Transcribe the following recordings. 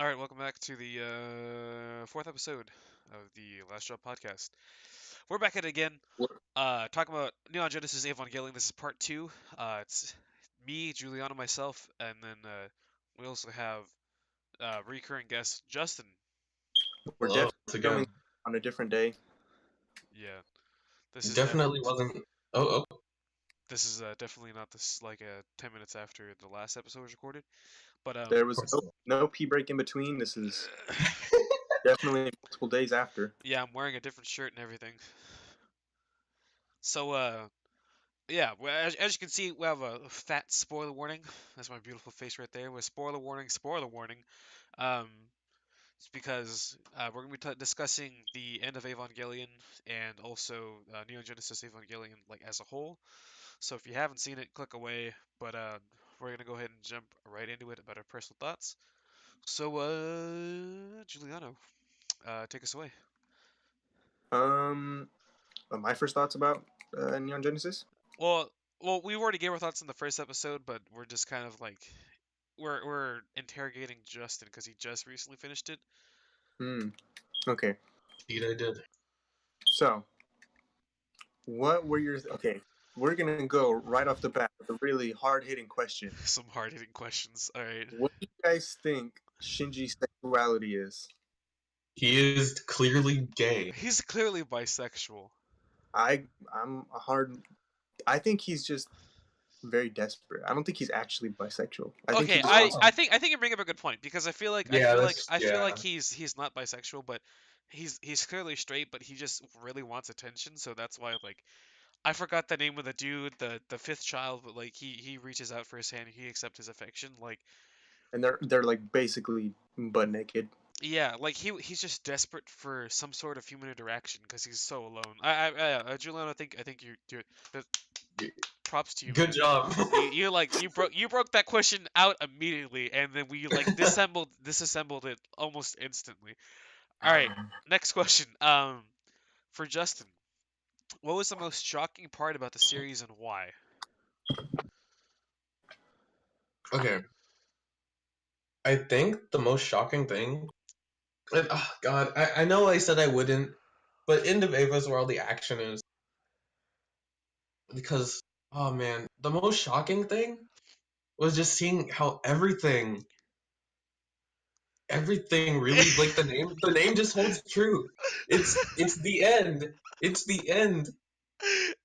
All right, welcome back to the fourth episode of the Last Drop podcast. We're back at it again, talking about Neon Genesis Evangelion. This is part two. It's me, Juliano, myself, and then we also have recurring guest Justin. We're Hello, definitely once filming again. on a different day. Yeah, this is Definitely wasn't. Oh, definitely not this like 10 minutes after the last episode was recorded, but There was no pee break in between. This is definitely multiple days after. yeah, I'm wearing a different shirt and everything. So yeah, well, as you can see, we have a fat spoiler warning. That's my beautiful face right there. With spoiler warning, spoiler warning. Um, it's because we're gonna be discussing the end of Evangelion and also Neon Genesis Evangelion like as a whole. So if you haven't seen it, click away. But we're gonna go ahead and jump right into it about our personal thoughts. So Giuliano, take us away. Um, my first thoughts about Neon Genesis. Well, we already gave our thoughts in the first episode, but we're just kind of like we're interrogating Justin because he just recently finished it. Okay. indeed I did. So, what were your okay? We're gonna go right off the bat with a really hard-hitting question. Some hard-hitting questions. All right. What do you guys think Shinji's sexuality is? He is clearly gay. He's clearly bisexual. I'm a hard. I think he's just very desperate. I don't think he's actually bisexual. Okay, I think you bring up a good point because I feel like he's not bisexual, but he's clearly straight, but he just really wants attention, so that's why like I forgot the name of the dude, the fifth child, but like he reaches out for his hand, he accepts his affection, like and they're like basically butt naked. yeah, like he's just desperate for some sort of human interaction because he's so alone. Julian, I think you're props to you. Good Man. job. you broke that question out immediately, and then we like disassembled it almost instantly. All right, next question. For Justin, what was the most shocking part about the series and why? Okay. I think the most shocking thing. And, oh God, I know I said I wouldn't, but End of Ava is where all the action is. Because, oh man, the most shocking thing was just seeing how everything really like the name just holds true. It's the end. It's the end.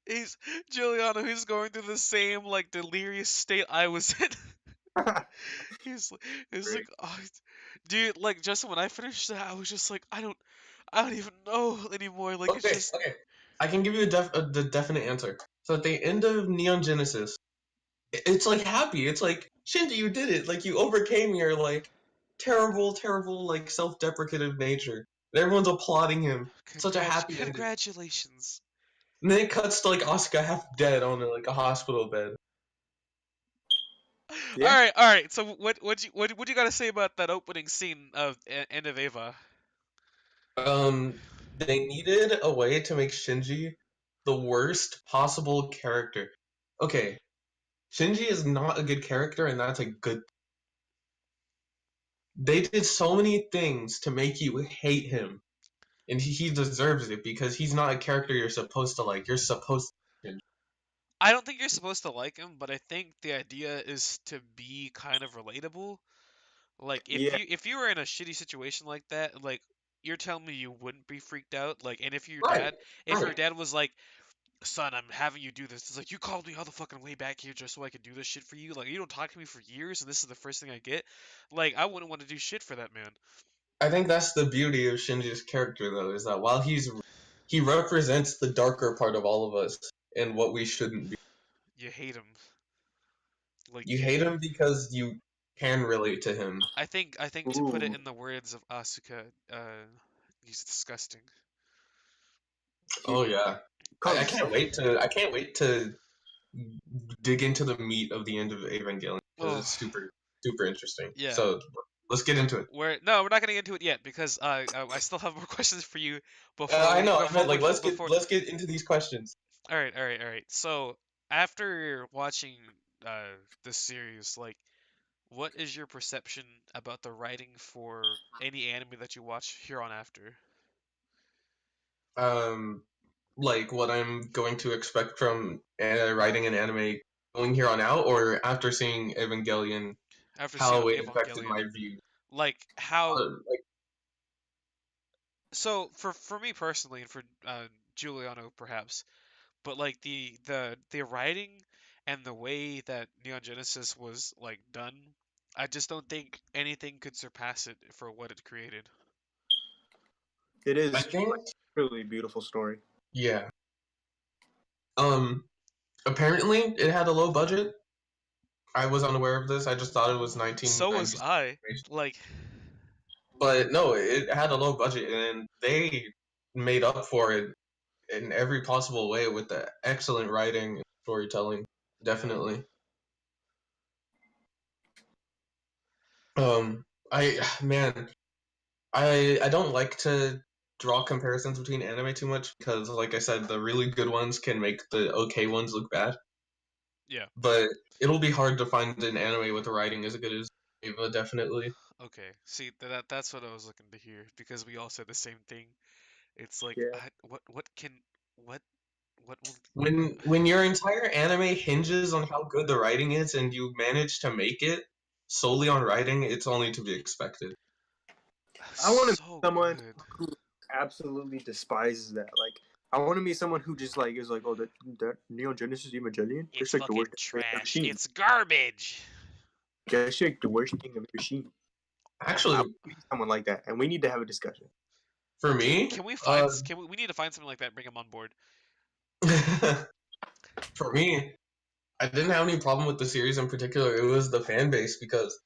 He's Giuliano. He's going through the same like delirious state I was in. he's like, oh, dude, like Justin. When I finished that, I was just like, I don't even know anymore. Like Okay, it's just okay. I can give you the definite answer. So at the end of Neon Genesis, it's like happy. It's like Shinji, you did it. Like you overcame your like terrible, like self-deprecative nature. And everyone's applauding him. Such a happy ending. congratulations. And then it cuts to like Asuka half dead on like a hospital bed. Yeah. All right. So what you gotta say about that opening scene of End of Ava? They needed a way to make Shinji the worst possible character. Okay, Shinji is not a good character, and that's a good. They did so many things to make you hate him, and he deserves it because he's not a character you're supposed to like. You're supposed to. I don't think you're supposed to like him, but I think the idea is to be kind of relatable. Like if you were in a shitty situation like that, like you're telling me you wouldn't be freaked out, like, and if your dad was like, son, I'm having you do this. It's like, you called me all the fucking way back here just so I could do this shit for you. Like, you don't talk to me for years, and this is the first thing I get. Like, I wouldn't want to do shit for that man. I think that's the beauty of Shinji's character, though, is that while he represents the darker part of all of us and what we shouldn't be. You hate him. Like you hate him because you can relate to him. I think to put it in the words of Asuka, he's disgusting. Oh yeah. I can't wait to dig into the meat of the end of Evangelion because it's super interesting. Yeah. So let's get into it. We're not gonna get into it yet because I still have more questions for you before. I know. Let's get into these questions. All right. So after watching this series, like, What is your perception about the writing for any anime that you watch here on after? Um, like what I'm going to expect from writing an anime going here on out, or after seeing Evangelion, After seeing how it affected Evangelion, my view. like how Like so for me personally and for Giuliano perhaps, but like the writing and the way that Neon Genesis was like done, I just don't think anything could surpass it for what it created. It I is think, like truly a beautiful story. yeah. Um, Apparently it had a low budget. I was unaware of this. I just thought it was So was 1990s I. animation. Like, But no, it had a low budget, and they made up for it in every possible way with the excellent writing and storytelling. yeah. Definitely. Um, I man, I don't like to draw comparisons between anime too much because, like I said, the really good ones can make the okay ones look bad. Yeah. But it'll be hard to find an anime with writing as good as Eva, definitely. Okay. See, that's what I was looking to hear because we all said the same thing. It's like, Yeah. what can what what will When your entire anime hinges on how good the writing is and you manage to make it solely on writing, it's only to be expected. I want to meet so someone good. who absolutely despises that. Like, I want to meet someone who just like is like, oh, that Neon Genesis Evangelion, It's that's like the worst fucking thing I've ever trash. seen. It's garbage. That's like the worst thing I've ever seen. I Actually, want to meet someone like that, and we need to have a discussion. for me, Can we find can we need to find something like that and bring him on board? for me, I didn't have any problem with the series in particular. It was the fan base because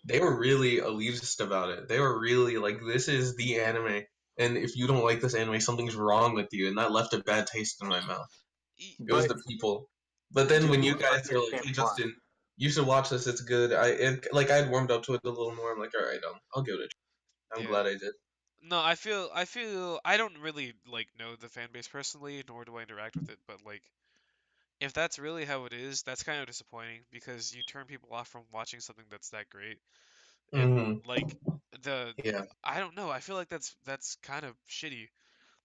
they were really elitist about it. They were really like, "This is the anime, and if you don't like this anime, something's wrong with you," and that left a bad taste in my mouth. It was But the people. But then do when you you guys were like, understand "Hey why? Justin, you should watch this. It's good." Like I had warmed up to it a little more. I'm like, "All right, I'll give it a try." I'm Yeah. glad I did. No, I feel I don't really like know the fan base personally, nor do I interact with it, but like if that's really how it is, that's kind of disappointing because you turn people off from watching something that's that great. And Hmm. like the Yeah, I don't know, I feel like that's kind of shitty.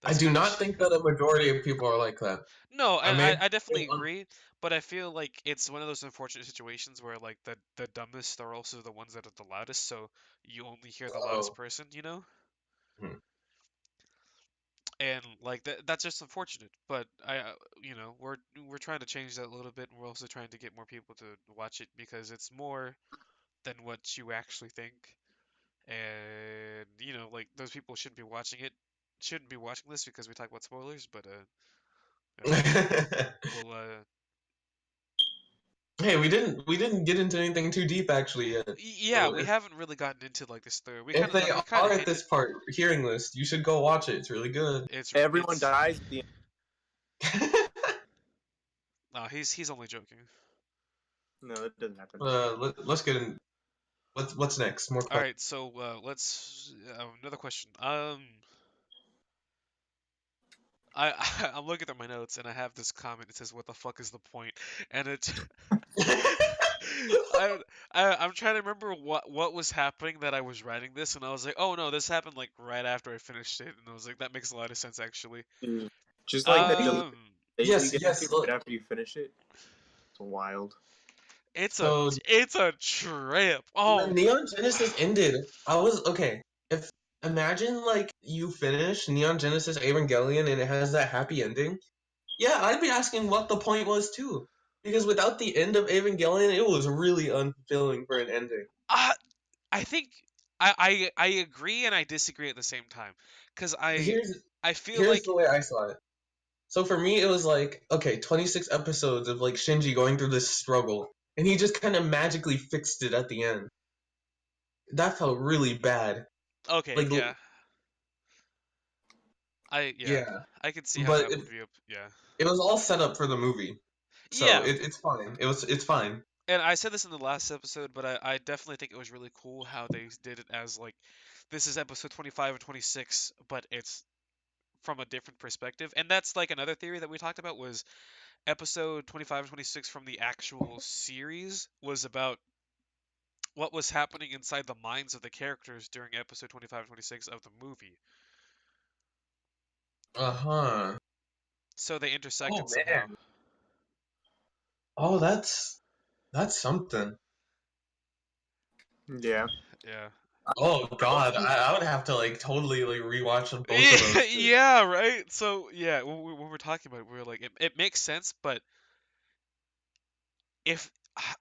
I That's do kind of not think that a majority of people are like that. No, I and may I definitely agree, but I feel like it's one of those unfortunate situations where like the dumbest are also the ones that are the loudest, so you only hear the loudest oh, person, you know? hmm. And like that's just unfortunate, but we're trying to change that a little bit, and we're also trying to get more people to watch it because it's more than what you actually think. And like those people shouldn't be watching this because we talk about spoilers, but you know, we'll Hey, we didn't get into anything too deep actually yet. yeah, So we haven't really gotten into like this story. if they We kind are of at hinted. this part hearing this, you should go watch it. It's really good. Everyone It's dies at the end. no, he's only joking. No, that doesn't happen. Let's get in. What's next? More All questions. right, so let's another question. I I'm looking at my notes and I have this comment. It says, "What the fuck is the point?" And it I, I'm trying to remember what was happening that I was writing this, and I was like, oh no, this happened like right after I finished it, and I was like, that makes a lot of sense actually. Mm. Just like the we Um, state you yes get into yes. Look, right after you finish it. It's wild. so it's a trip. when Oh, Neon Genesis ended, I was okay. If imagine like you finish Neon Genesis Evangelion and it has that happy ending. Yeah, I'd be asking what the point was too. Because without the end of Evangelion, it was really unfulfilling for an ending. uh, I think I agree and I disagree at the same time, cause Here's I feel here's like the way I saw it. So for me, it was like, okay, 26 episodes of like Shinji going through this struggle, and he just kind of magically fixed it at the end. That felt really bad. okay, Like, yeah, yeah, yeah, I could see how but that would be yeah. it was all set up for the movie, so Yeah, it's fine. It's fine. and I said this in the last episode, but I definitely think it was really cool how they did it as like this is episode 25 and 26, but it's from a different perspective. And that's like another theory that we talked about was episode 25 and 26 from the actual series was about what was happening inside the minds of the characters during episode 25 and 26 of the movie. Uh-huh. So they Oh intersected somehow. man. Oh, that's something. Yeah. Yeah. Oh I God, also I would have to like totally like rewatch both of those. Yeah, right. So yeah, when we're talking about it, we're like, it makes sense, but if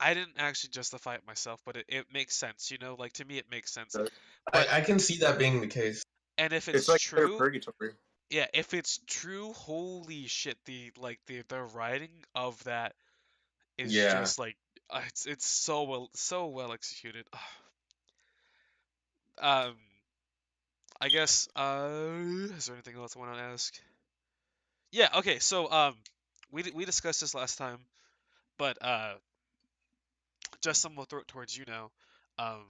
I didn't actually justify it myself, but it makes sense, you know, like to me it makes sense. But I can see that being the case. and if it's it's like their true, purgatory. yeah, if it's true, holy shit, the writing of that is Yeah. just like it's so well executed. Um, I guess is there anything else I want to ask? Yeah, okay, so we discussed this last time, but Justin, we'll throw it towards you now. Um,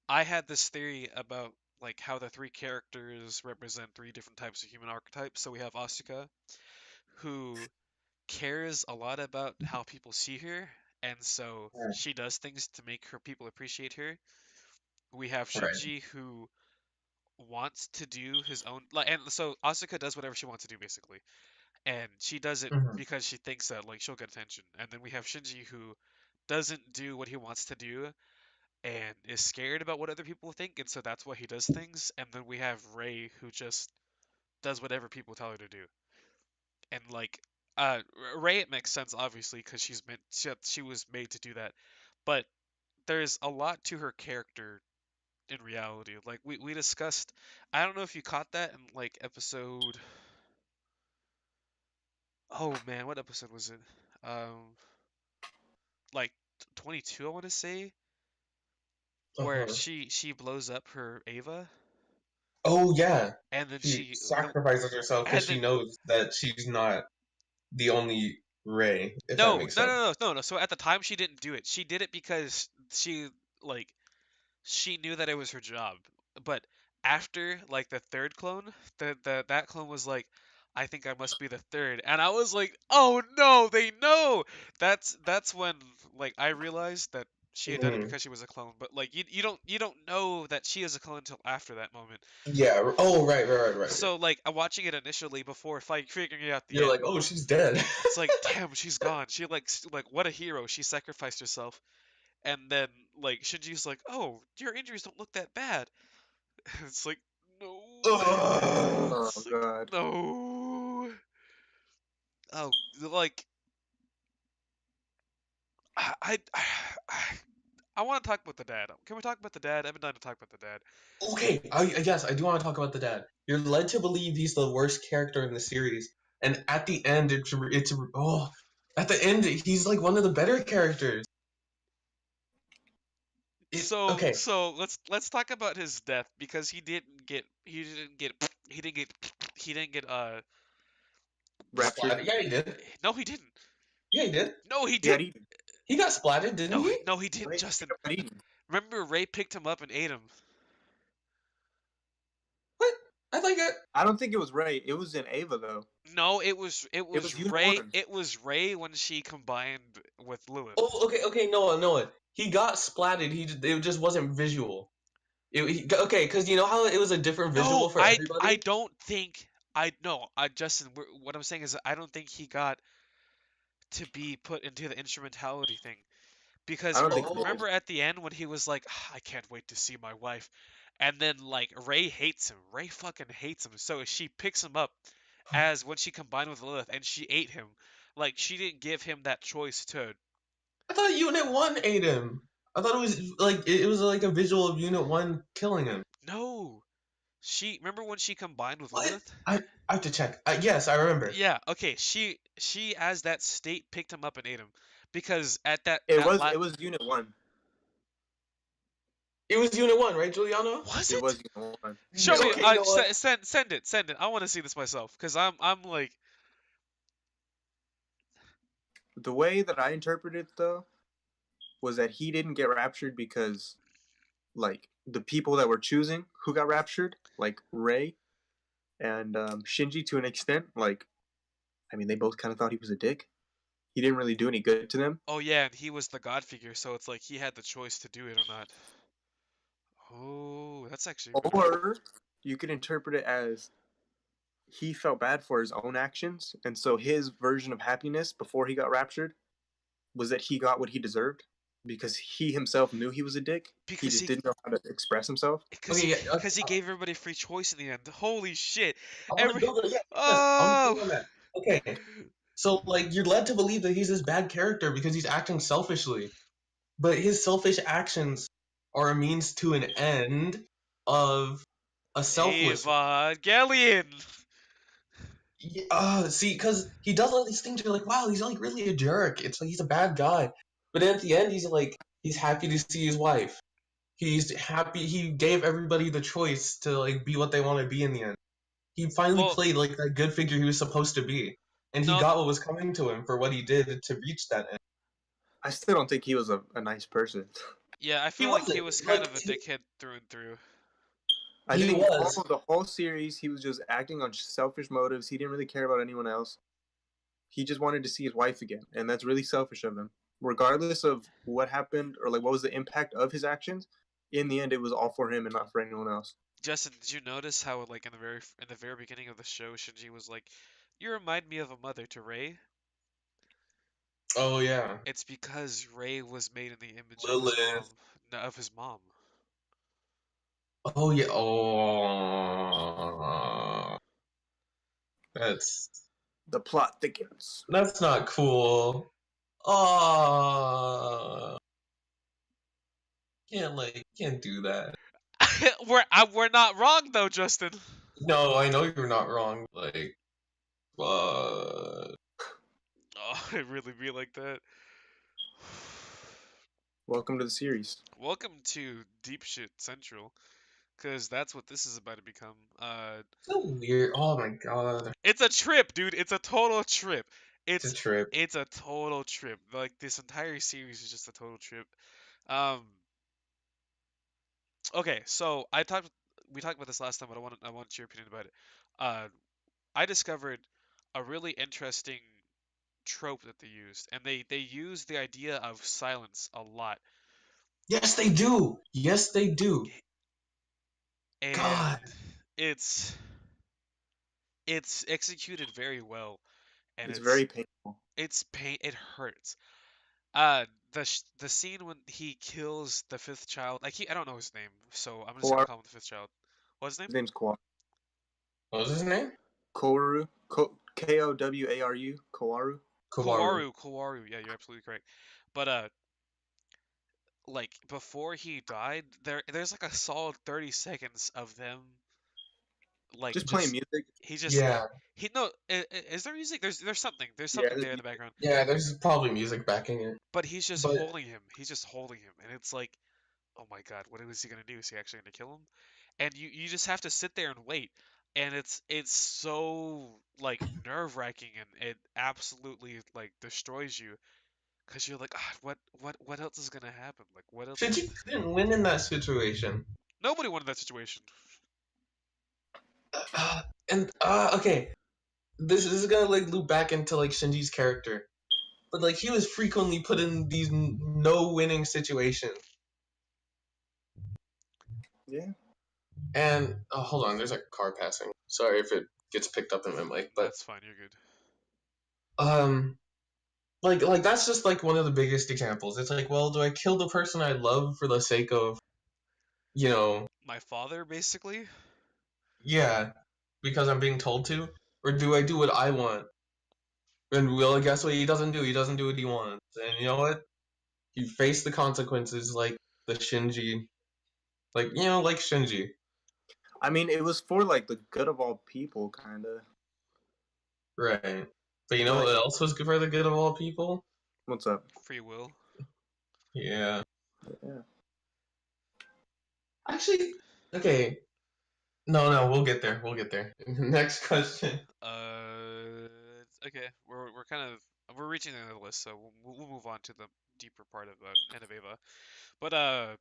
I had this theory about like how the three characters represent three different types of human archetypes. So we have Asuka, who cares a lot about how people see her, and so Yeah. she does things to make her people appreciate her. We have Right. Shinji, who wants to do his own like, and so Asuka does whatever she wants to do basically, and she does it Hmm. because she thinks that like she'll get attention. And then we have Shinji, who doesn't do what he wants to do and is scared about what other people think, and so that's why he does things. And then we have Ray, who just does whatever people tell her to do. And like Ray, it makes sense obviously because she was made to do that. But there's a lot to her character in reality. Like we discussed, I don't know if you caught that in like episode, oh man, what episode was it? Like 22, I want to say, where Uh-huh. she blows up her Ava, Oh yeah. and then She she the sacrifices herself because and she then knows that she's not the only Ray, if that no, makes no, sense. no, no, no, no. So at the time she didn't do it. She did it because she like she knew that it was her job. But after like the third clone, the that clone was like, I think I must be the third, and I was like, oh no, they know. That's when like I realized that she had done it Hmm. because she was a clone. But like you don't know that she is a clone until after that moment. Yeah. Oh right, right, right, right, right. So like I'm watching it initially before figuring out the You're end. like, oh, she's dead. It's like, damn, she's gone. She like like what a hero. She sacrificed herself. And then like Shinji's like, "Oh, your injuries don't look that bad." It's like, "No." Ugh. Oh It's like, god. "No." Oh, like I, I want to talk about the dad. Can we talk about the dad? I've been dying to talk about the dad. Okay, yes, I do want to talk about the dad. You're led to believe he's the worst character in the series, and at the end, at the end, he's like one of the better characters. So Okay, so let's talk about his death because he didn't get Raptured. splatted. Yeah, he did. no he didn't. Yeah, he did. No he He got didn't. eaten. He got splatted, didn't No he? no he didn't, Right? Justin. He got eaten. Remember Ray picked him up and ate him. What? I like it. I don't think it was Ray. It was in Ava though. No, it was it It was was Unit Ray. One. It was Ray when she combined with Lilith. Oh, okay, okay, Noah, Noah. He got splatted. It just wasn't visual. Okay, because you know how it was a different No, visual for I everybody. don't think I no, I Justin, what I'm saying is I don't think he got to be put into the instrumentality thing I because don't think he did. remember at the end when he was like, "Ah, I can't wait to see my wife," and then like Ray hates him. Ray fucking hates him. So she picks him up as when she combined with Lilith and she ate him. Like she didn't give him that choice to. I thought Unit One ate him. I thought it was like it was like a visual of Unit One killing him. No. She remember when she combined with What? Lilith? I have to check. Yes, I remember. Yeah, okay. She as that state picked him up and ate him because at that It that was la it was Unit One. It was Unit One, right, Giuliano? was It it? was Unit One. Show me. Okay, Noah. Send it. I want to see this myself because I'm like The way that I interpreted it though was that he didn't get raptured because like the people that were choosing who got raptured, like Ray and Shinji to an extent, like I mean they both kind of thought he was a dick. he didn't really do any good to them. Oh yeah, and he was the god figure, so it's like he had the choice to do it or not. Oh, that's actually a good one. Or you could interpret it as he felt bad for his own actions, and so his version of happiness before he got raptured was that he got what he deserved because he himself knew he was a dick. He Because just he didn't know how to express himself. because Okay, he yeah, because he gave everybody free choice in the end. Holy shit. I want to Every build it. Yeah, yes, I want to Oh. build on that. Okay, so like you're led to believe that he's this bad character because he's acting selfishly, but his selfish actions are a means to an end of a selfless one. Evangelion. See, because he does all these things, you're like, wow, he's like really a jerk. It's like he's a bad guy, but then at the end, he's happy to see his wife. He's happy. He gave everybody the choice to like be what they want to be in the end. He finally Well, played like that good figure he was supposed to be, and he no, got what was coming to him for what he did to reach that end. I still don't think he was a nice person. yeah, I He feel like he wasn't was kind like of a dickhead through and through. I he think all was. of the whole series, he was just acting on selfish motives. He didn't really care about anyone else. He just wanted to see his wife again, and that's really selfish of him. Regardless of what happened or like what was the impact of his actions, in the end, it was all for him and not for anyone else. Justin, did you notice how like in the very beginning of the show, Shinji was like, "You remind me of a mother to Rei." Oh yeah, It's because Rei was made in the image of his mom, Lilith. no, of his mom. Oh yeah. Oh, that's The plot thickens. that's not cool. Oh, can't do that. We're not wrong though, Justin. No, I know you're not wrong. Uh, Oh, it really be like that. Welcome to the series. Welcome to Deep Shit Central, because that's what this is about to become. so weird. Oh my god, It's a trip, dude. It's a total trip. it's a It's trip. it's a total trip. Like this entire series is just a total trip. Um, okay, so we talked about this last time, but I want your opinion about it. Uh, I discovered a really interesting trope that they used, and they use the idea of silence a lot, Yes, they do. Yes, they do. and God, it's it's executed very well, and It's it's very painful. it's pain. It hurts. The scene when he kills the fifth child, I don't know his name, so I'm just gonna Kowaru, call him the fifth child. What's his name? his name's Kowaru. what was his name? Kowaru, Kowaru, Kowaru. Kawaru. Kawaru. Yeah, you're absolutely correct. But like before he died, there's like a solid 30 seconds of them like Just playing just music. he just Yeah, he no is there music? There's Yeah, something there in the background, yeah. There's probably music backing it, but he's just but holding him. He's just holding him, and it's like, oh my God, what is he gonna do? Is he actually gonna kill him? And you just have to sit there and wait, and it's so like nerve-wracking, and it absolutely like destroys you because you're like, ah, what else is gonna happen? Like what else? Shinji couldn't win in that situation. Nobody wanted that situation. And okay, this is gonna like loop back into like Shinji's character, but like he was frequently put in these no winning situations. Yeah. And hold on, there's a car passing. Sorry if it gets picked up in my mic, but That's fine. You're good. um, like that's just like one of the biggest examples. It's like, well, do I kill the person I love for the sake of, you know, My father, basically. yeah, because I'm being told to, or do I do what I want? And well, guess what? He doesn't do. He doesn't do what he wants. And you know what? He faced the consequences, like the Shinji, like Shinji. I mean, it was for like the good of all people, kind of. Right. But you know Like, what else was good for the good of all people? what's up? Free will. Yeah. Yeah. Actually, okay. No, we'll get there. We'll get there. Next question. Okay. We're kind of we're reaching the end of the list, so we'll move on to the deeper part of End of Eva. But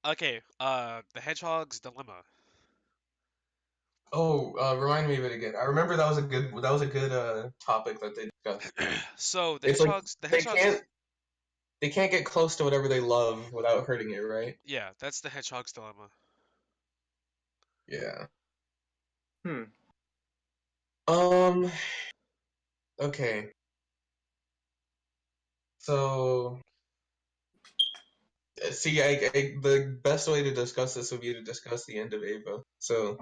okay. The Hedgehog's dilemma. Oh, remind me of it again. I remember that was a good topic that they discussed. So the It's like hedgehogs, the they hedgehogs, can't they can't get close to whatever they love without hurting it, right? yeah, that's the hedgehog's dilemma. Yeah. Hmm. Um. Okay. So see, the best way to discuss this would be to discuss the end of Ava. So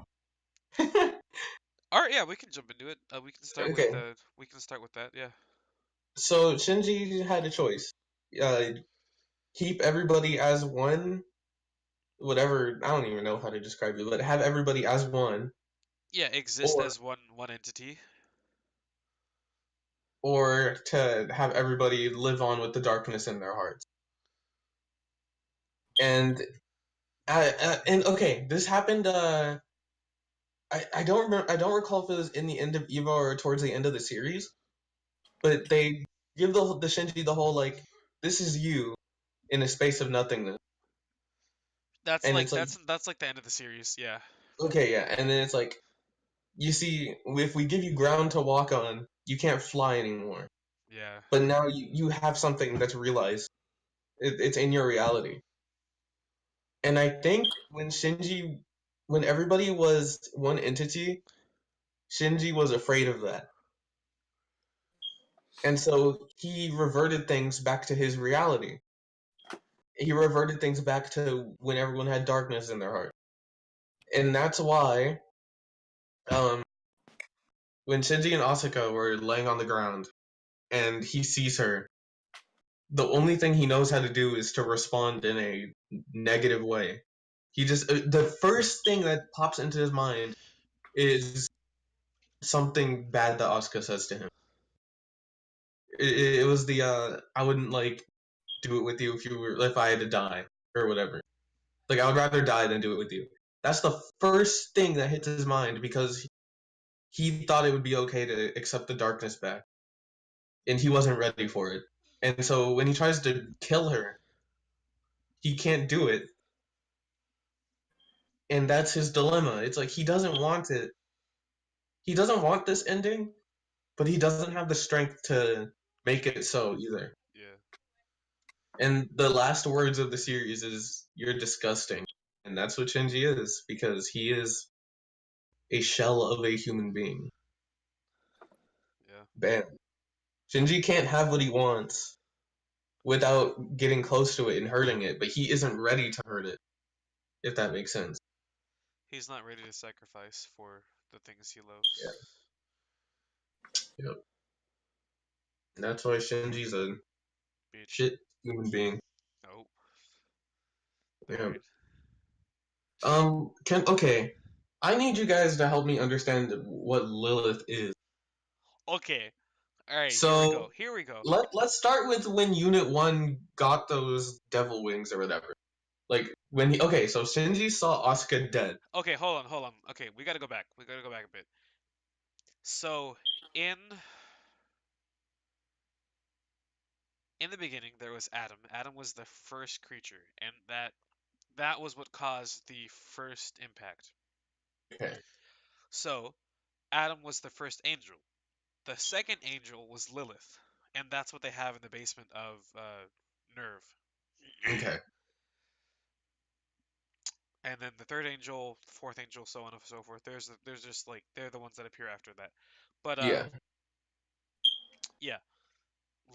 All right, yeah, we can jump into it. okay. We can start with that. Yeah, So Shinji had a choice. Uh, keep everybody as one, whatever. I don't even know how to describe it, but have everybody as one, yeah, exist or as one entity. to have everybody live on with the darkness in their hearts. And and okay, this happened. I don't remember. I don't recall if it was in the end of Eva or towards the end of the series, but they give the Shinji the whole like, this is you in a space of nothingness, and it's like, That's like the end of the series. Yeah, okay, yeah, and then it's like, you see, if we give you ground to walk on, you can't fly anymore. yeah. But now you have something that's realized. It's in your reality. And I think when everybody was one entity, Shinji was afraid of that. And so he reverted things back to his reality. He reverted things back to when everyone had darkness in their heart. And that's why, um, when Shinji and Asuka were laying on the ground and he sees her, the only thing he knows how to do is to respond in a negative way. He just the first thing that pops into his mind is something bad that Asuka says to him. It was the I wouldn't like do it with you if I had to die or whatever. Like I would rather die than do it with you. That's the first thing that hits his mind because he thought it would be okay to accept the darkness back, and he wasn't ready for it. And so when he tries to kill her, he can't do it, and that's his dilemma. It's like he doesn't want it. He doesn't want this ending, but he doesn't have the strength to make it so either. Yeah, And the last words of the series is "You're disgusting," and that's what Shinji is because he is a shell of a human being. yeah. Bam. Shinji can't have what he wants without getting close to it and hurting it, but he isn't ready to hurt it, if that makes sense. He's not ready to sacrifice for the things he Yeah. loves. Yep. And that's why Shinji's a Bitch. shit human being. Nope. All Yeah. right. Can okay. I need you guys to help me understand what Lilith is. Okay. All right. Here we go. So Here we go. let's start with when Unit One got those devil wings or whatever. Like when he okay, so Shinji saw Asuka dead. Okay. Hold on. Hold on. Okay. We gotta go back. We gotta go back a bit. So in in the beginning there was Adam. Adam was the first creature, and that was what caused the first impact. Okay. So Adam was the first angel. The second angel was Lilith, and that's what they have in the basement of Nerve. Okay. And then the third angel, the fourth angel, so on and so forth. There's just like they're the ones that appear after that. But Yeah. yeah,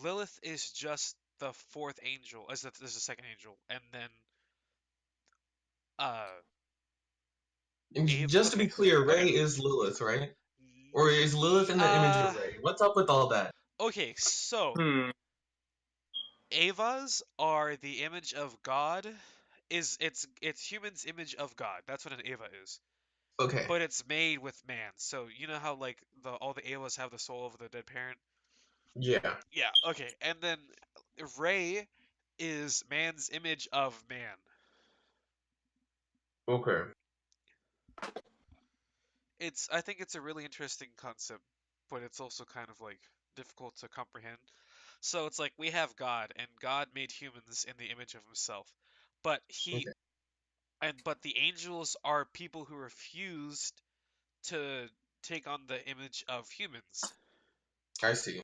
Lilith is just the fourth angel, as the second angel, and then uh And Abe. just to Okay, be clear, okay. Ray is Lilith, right? Or is Lilith in the image of Ray? What's up with all that? Okay. So Hmm. Avas are the image of God. It's humans' image of God. That's what an Ava is. Okay. But it's made with man. So you know how like the all the Avas have the soul of the dead parent? Yeah. Yeah, okay. And then Ray is man's image of man. Okay. I think it's a really interesting concept, but it's also kind of like difficult to comprehend. So it's like we have God, and God made humans in the image of himself. But he Okay. but the angels are people who refused to take on the image of humans. I see.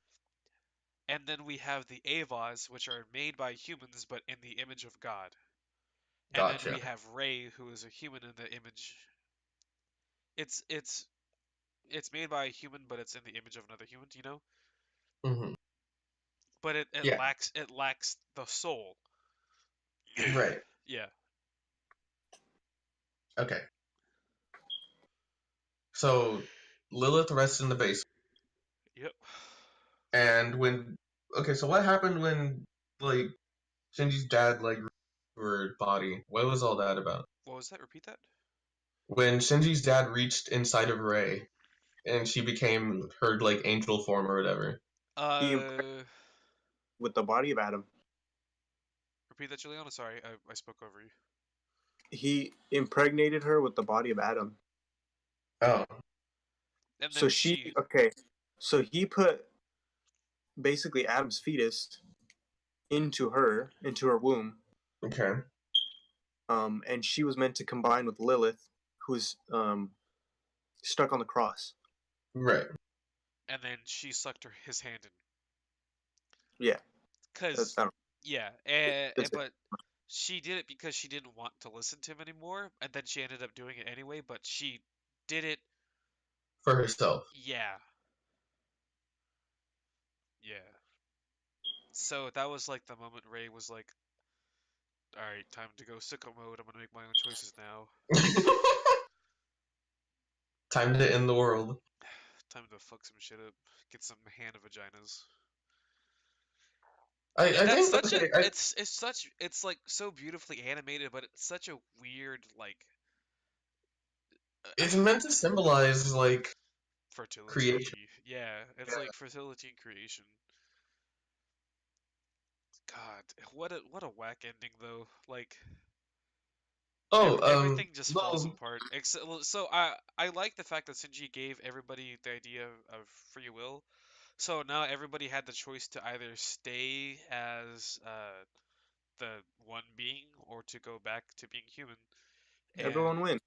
And then we have the Avas, which are made by humans but in the image of God. And then Gotcha. we have Rey, who is a human in the image. It's it's it's made by a human, but it's in the image of another human, you know. Hmm. But it Yeah. lacks the soul. Right. Yeah. Okay. So Lilith rests in the base, Yep. and when okay, so what happened when like Shinji's dad like her body? What was all that about? What was that? Repeat that. When Shinji's dad reached inside of Rei and she became her like angel form or whatever. He impregnated Uh, with the body of Adam. repeat that, Juliana. Sorry, I spoke over you. He impregnated her with the body of Adam. Oh, And then So she she, okay. So he put basically Adam's fetus into her womb, okay. and she was meant to combine with Lilith, who's stuck on the cross. Right. she sucked his hand in. Yeah, that's Cause, I don't, yeah, that's it. but she did it because she didn't want to listen to him anymore, and then she ended up doing it anyway. But she did it. For herself. Yeah, yeah. So that was like the moment Ray was like, "All right, time to go sicko mode. I'm gonna make my own choices now. Time to end the world. Time to fuck some shit up. Get some hand vaginas." I That's think such a okay. it's like so beautifully animated, but it's such a weird like It's meant to symbolize like creation. fertility. Yeah, it's Yeah. like fertility and creation. God, what a whack ending though. Like Oh, everything just falls well, apart. Except so I like the fact that Shinji gave everybody the idea of free will. So now everybody had the choice to either stay as the one being or to go back to being human. And Everyone wins.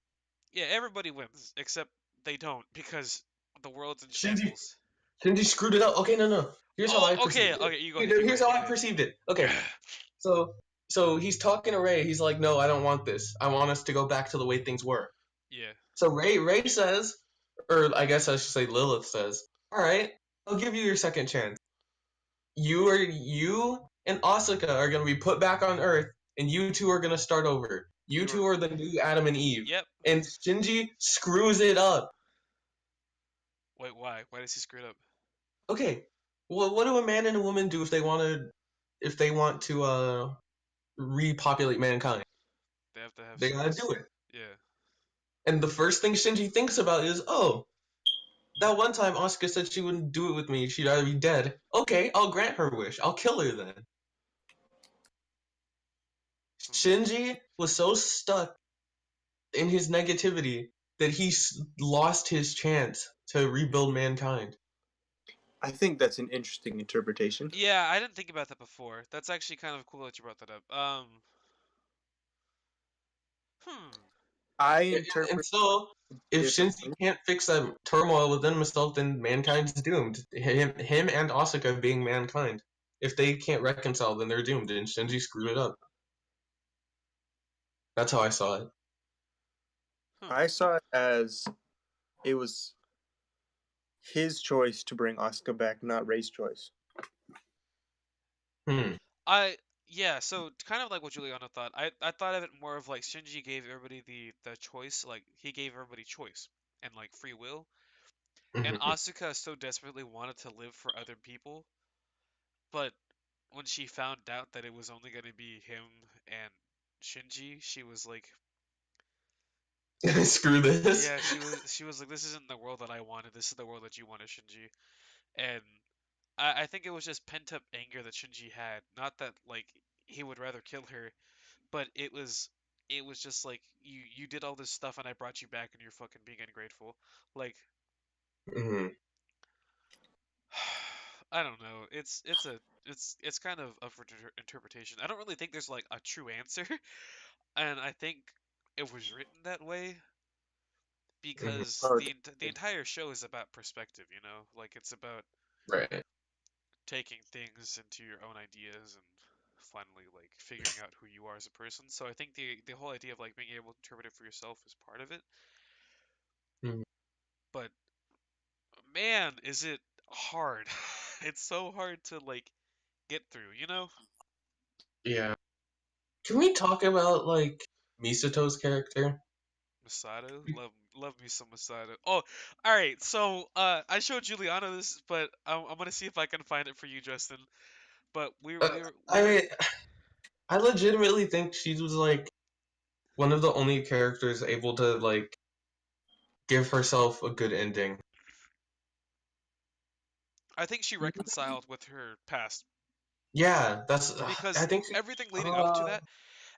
yeah, everybody wins except they don't because the world's in Shinji shambles. Shinji screwed it up. Okay, no, no. Here's how I Oh, okay, perceived it. okay, you go Okay, ahead, no, you go here's ahead, how you I go ahead. perceived it. Okay, so he's talking to Ray. He's like, "No, I don't want this. I want us to go back to the way things were." Yeah. So Ray says, or I guess I should say Lilith says, "All right, I'll give you your second chance. You and Asuka are gonna be put back on Earth, and you two are gonna start over. You You were two are the new Adam and Eve." Yep. And Shinji screws it up. Wait, why? Why does he screw it up? Okay, well, what do a man and a woman do if they want to repopulate mankind? They have to have They gotta sex. do it. Yeah. And the first thing Shinji thinks about is, oh, that one time Asuka said she wouldn't do it with me. She'd rather be dead. Okay, I'll grant her wish. I'll kill her then. Hmm. Shinji was so stuck in his negativity that he lost his chance to rebuild mankind. I think that's an interesting interpretation. Yeah, I didn't think about that before. That's actually kind of cool that you brought that up. Hmm. I And interpret so, if Shinji differently. can't fix that turmoil within himself, then mankind's doomed. Him and Asuka being mankind. If they can't reconcile, then they're doomed, and Shinji screwed it up. That's how I saw it. Hmm. I saw it as it was his choice to bring Asuka back, not Ray's choice. Hmm. I yeah, so kind of like what Juliana thought. I thought of it more of like Shinji gave everybody the choice, like he gave everybody choice and like free will. And Hmm. Asuka so desperately wanted to live for other people, but when she found out that it was only going to be him and Shinji, she was like, Screw this. yeah, she was like, this isn't the world that I wanted. This is the world that you wanted, Shinji. And I think it was just pent up anger that Shinji had. Not that like he would rather kill her, but it was just like you did all this stuff and I brought you back and you're fucking being ungrateful. Like Hmm. I don't know. It's kind of up for interpretation. I don't really think there's like a true answer, and I think it was written that way. Hmm. because Oh, the entire show is about perspective, you know? Like it's about Right. taking things into your own ideas and finally like figuring out who you are as a person. So I think the whole idea of like being able to interpret it for yourself is part of it. Mhm. But man, is it hard. It's so hard to like get through, you know? Yeah. Can we talk about like Misato's character? Masato, love me some Masato. Oh, all right. So, I showed Juliana this, but I'm gonna see if I can find it for you, Justin. But Uh, we were I legitimately think she was like one of the only characters able to like give herself a good ending. I think she reconciled with her past Yeah, that's. I because think she. everything leading up to Uh. that,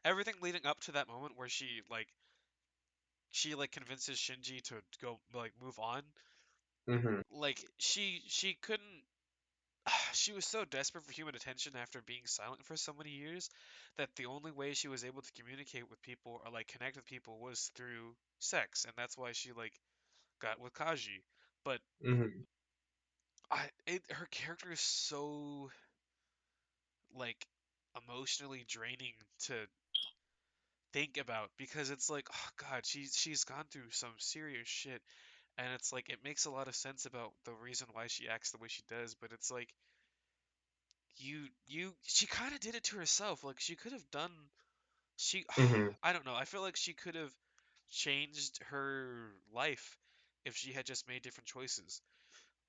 everything leading up to that moment where she like convinces Shinji to go like move on, Mhm. like she couldn't she was so desperate for human attention after being silent for so many years that the only way she was able to communicate with people or like connect with people was through sex, and that's why she like got with Kaji. But Mhm. her character is so like emotionally draining to think about because it's like, oh God, she's gone through some serious shit, and it's like it makes a lot of sense about the reason why she acts the way she does, but it's like she kind of did it to herself. Like she could have done she Mhm. I don't know. I feel like she could have changed her life if she had just made different choices.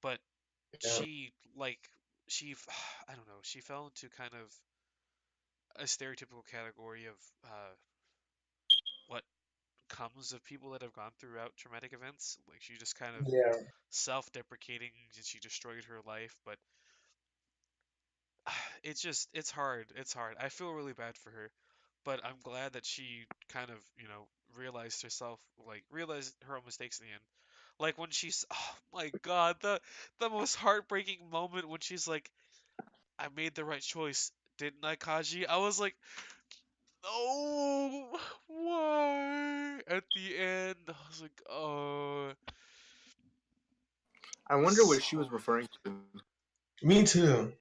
But Yeah. she like she I don't know. She fell into kind of a stereotypical category of what comes of people that have gone throughout traumatic events. Like she just kind of Yeah. self-deprecating and she destroyed her life, but it's just it's hard. It's hard. I feel really bad for her, but I'm glad that she kind of, you know, realized herself, like realized her own mistakes in the end. Like when she's, oh my God, the most heartbreaking moment when she's like, "I made the right choice, didn't I, Kaji?" I was like, "No, why?" At the end, I was like, "Oh, I wonder what she was so." referring to. Me too.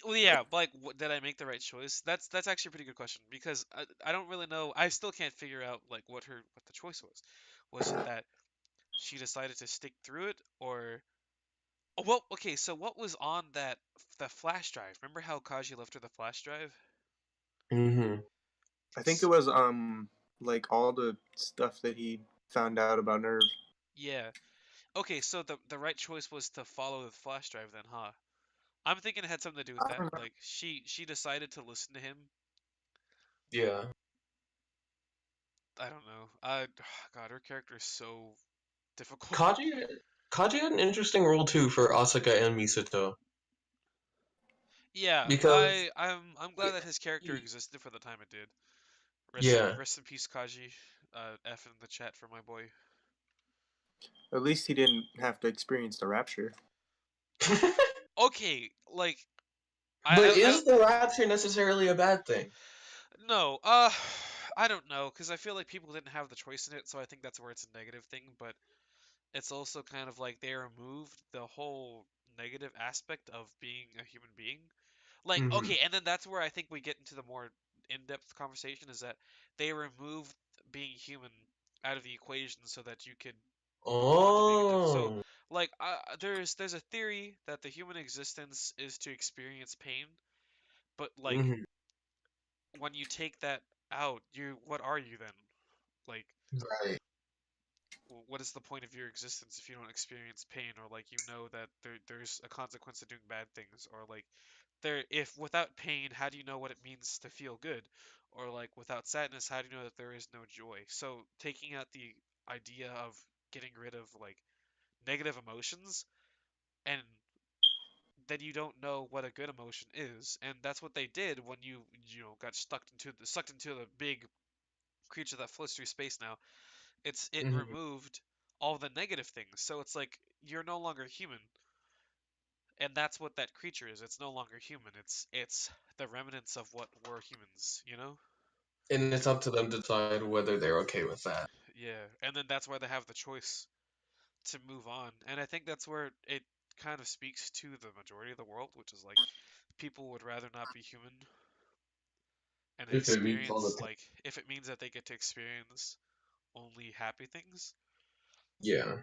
Well, yeah, like, did I make the right choice? That's actually a pretty good question because I don't really know. I still can't figure out like what the choice was. Was it that she decided to stick through it, or oh, well, okay, so what was on that the flash drive? Remember how Kaji left her the flash drive? Mhm. I think it S- was like all the stuff that he found out about Nerve. yeah. Okay, so the right choice was to follow the flash drive then, huh? I'm thinking it had something to do with I that. don't know. Like she decided to listen to him. Yeah. I don't know. God, her character is so difficult. Kaji. Kaji had an interesting role too for Asuka and Misato Yeah, because. I'm glad that his character y- existed for the time it did. Yeah. Rest in peace, Kaji. F in the chat for my boy. At least he didn't have to experience the rapture. Okay, like But I is the rapture necessarily a bad thing? no, I don't know, because I feel like people didn't have the choice in it, so I think that's where it's a negative thing, but it's also kind of like they removed the whole negative aspect of being a human being. Like, Mhm. okay, and then that's where I think we get into the more in-depth conversation is that they removed being human out of the equation so that you could go on to being a so Oh. like there's a theory that the human existence is to experience pain, but like Mhm. when you take that out, you what are you then? Like, Right. what is the point of your existence if you don't experience pain, or like you know that there's a consequence to doing bad things, or like there if without pain, how do you know what it means to feel good, or like without sadness, how do you know that there is no joy? So taking out the idea of getting rid of like negative emotions, and then you don't know what a good emotion is, and that's what they did when you know got sucked into the big creature that floats through space now. It Mhm. removed all the negative things. So it's like you're no longer human. And that's what that creature is. It's no longer human. It's the remnants of what were humans, you know? And it's up to them to decide whether they're okay with that. Yeah, and then that's why they have the choice to move on. And I think that's where it kind of speaks to the majority of the world, which is like people would rather not be human and If it means all the experience like if it means that they get to experience only happy things. yeah.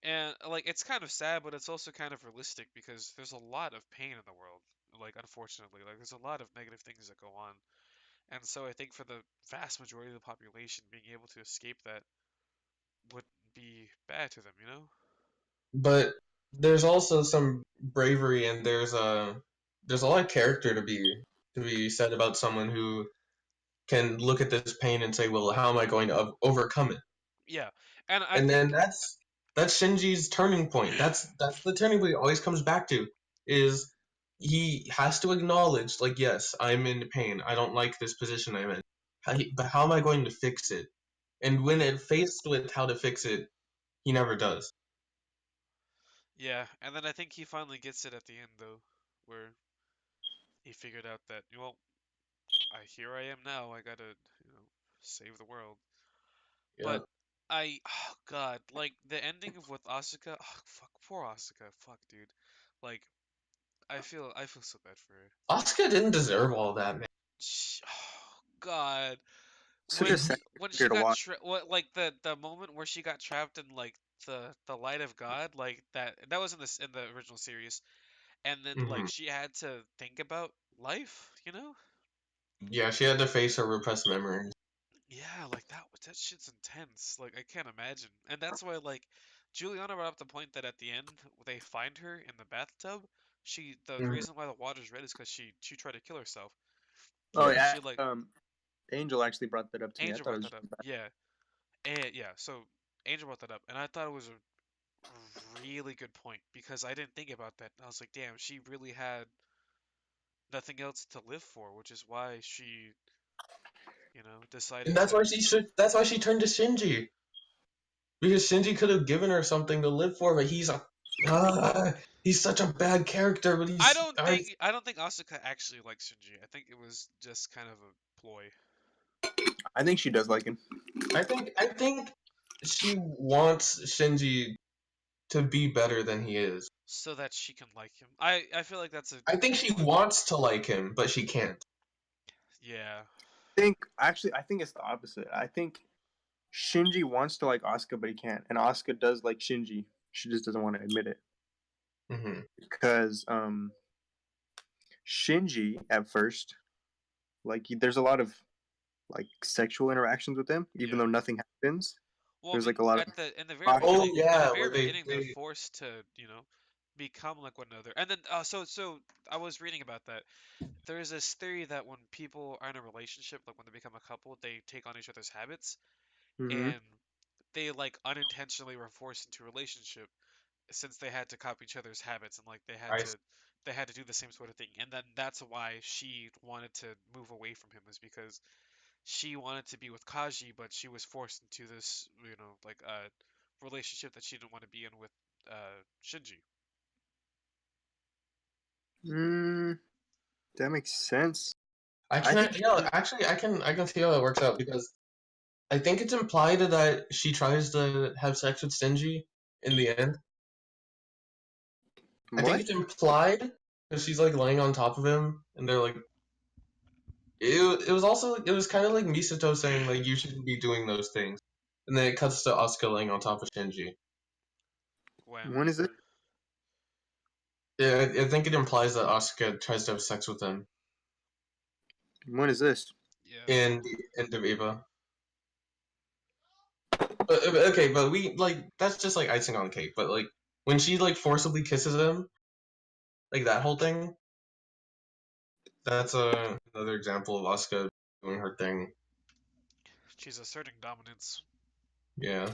And like it's kind of sad, but it's also kind of realistic because there's a lot of pain in the world. Like unfortunately, like there's a lot of negative things that go on. And so I think for the vast majority of the population, being able to escape that would be bad to them, you know? But there's also some bravery, and there's a lot of character to be said about someone who can look at this pain and say, well, how am I going to overcome it? Yeah. And I And then think that's Shinji's turning point. That's the turning point he always comes back to, is he has to acknowledge, like, yes, I'm in pain. I don't like this position I'm in. But how am I going to fix it? And when it faced with how to fix it, he never does. yeah, and then I think he finally gets it at the end though, where he figured out that, well, here I am now. I gotta, you know, save the world. Yeah. But oh God, like the ending of with Asuka, oh, fuck, poor Asuka, fuck, dude. Like I feel so bad for her. Asuka didn't deserve all that, man. Oh God, Such a sad when she character to got watch. what like the moment where she got trapped in like the light of God, like that was in this in the original series, and then like Hmm. she had to think about life, you know? Yeah, she had to face her repressed memories. Yeah, like that shit's intense. Like I can't imagine. And that's why like Juliana brought up the point that at the end they find her in the bathtub. The Hmm. reason why the water's red is because she tried to kill herself. Oh And Yeah. yeah, she like Angel actually brought that up to me. I Angel thought it brought was that up. Yeah. And yeah, so Angel brought that up and I thought it was a really good point because I didn't think about that. I was like, damn, she really had nothing else to live for, which is why she, And decided that's to. why she turned to Shinji. Because Shinji could have given her something to live for, but he's such a bad character, but I don't think Asuka actually likes Shinji. I think it was just kind of a ploy I think she does like him. I think she wants Shinji to be better than he is. so that she can like him. I feel like that's a I think she wants to like him, but she can't. yeah. I think it's the opposite. I think Shinji wants to like Asuka, but he can't, and Asuka does like Shinji. She just doesn't want to admit it Hmm. because Shinji at first, like there's a lot of like sexual interactions with him, even Yeah. though nothing happens. Well, I There's mean, like a lot of at the very Oh beginning, yeah, where they're they forced to, become like one another. And then so I was reading about that. There is this theory that when people are in a relationship, like when they become a couple, they take on each other's habits mm-hmm. and they like unintentionally were forced into a relationship since they had to copy each other's habits and like I they had to do the same sort of thing. And then that's why she wanted to move away from him is because she wanted to be with Kaji, but she was forced into this, like relationship that she didn't want to be in with Shinji. Mm, that makes sense. I I think can yeah, actually I can see how that works out because I think it's implied that she tries to have sex with Shinji in the end. I think what? it's implied because she's like laying on top of him, and they're like, it was kind of like Misato saying like you shouldn't be doing those things, and then it cuts to Asuka laying on top of Shinji. When When is it? Yeah, I think it implies that Asuka tries to have sex with him When is this? yeah, in the end of Eva. But okay, but we like that's just like icing on the cake. But like when she like forcibly kisses him, like that whole thing, that's another example of Asuka doing her thing. she's asserting dominance. Yeah.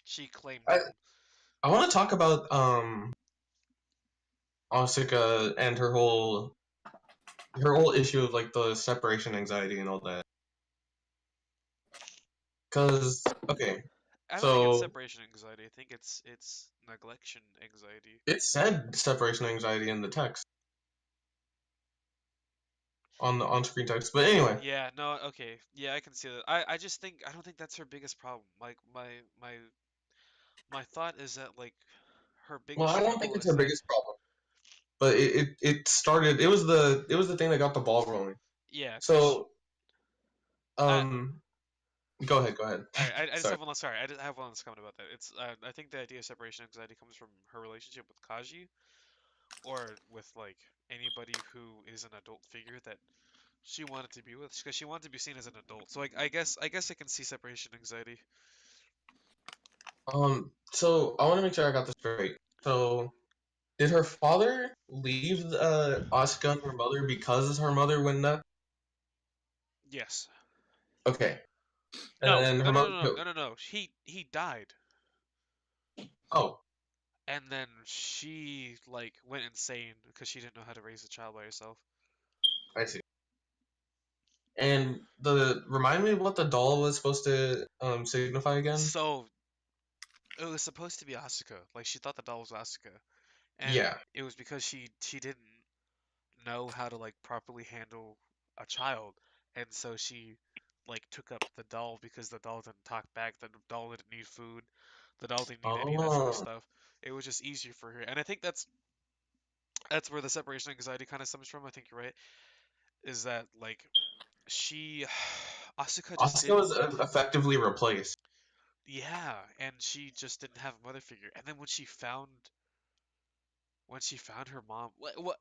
She claimed I him. I want to talk about Asuka and her whole issue of like the separation anxiety and all that. Cause okay, I don't think it's so separation anxiety. I think it's neglection anxiety. it said separation anxiety in the text. on the on-screen text. But anyway, Yeah, no, okay. Yeah, I can see that. I just think I don't think that's her biggest problem. Like my thought is that like her well, biggest I don't think struggle it's is her that biggest problem, but it started. It was the thing that got the ball rolling. yeah, 'cause So I um, go ahead. all right, I just Sorry. have one last sorry, I just have one last comment about that. It's I think the idea of separation anxiety comes from her relationship with Kaji or with like anybody who is an adult figure that she wanted to be with because she wanted to be seen as an adult. So like I guess I can see separation anxiety. So I want to make sure I got this straight. So did her father leave Asuka and her mother because her mother went nuts? Yes. Okay, and No, then no, her no, mother. no, no, no, no, no. He died, Oh, and then she like went insane because she didn't know how to raise a child by herself. I see. And the remind me what the doll was supposed to signify again? So it was supposed to be Asuka. Like she thought the doll was Asuka, and Yeah. it was because she didn't know how to like properly handle a child, and so she like took up the doll because the doll didn't talk back, the doll didn't need food, the doll didn't need any of that sort of Oh, stuff. It was just easier for her, and I think that's where the separation anxiety kind of stems from. I think you're right. Is that like she Asuka just Asuka didn't was effectively replaced. yeah, and she just didn't have a mother figure. And then when she found her mom, what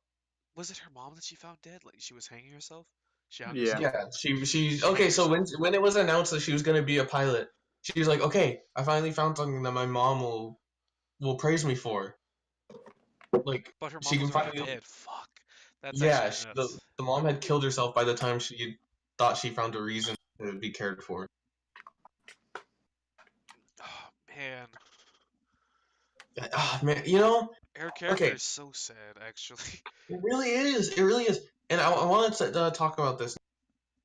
was it her mom that she found dead? Like she was hanging herself? She hung Yeah. herself? Yeah, she She okay. hanged So herself? when it was announced that she was gonna be a pilot, she was like, "Okay, I finally found something that my mom will praise me for. Like But her she mom can was already finally." dead. Fuck. That's Yeah, actually the nuts. the mom had killed herself by the time she thought she found a reason to be cared for. Oh man. Ah, man, you know, Her character okay, is so sad, actually. it really is. It really is. And I wanted to talk about this.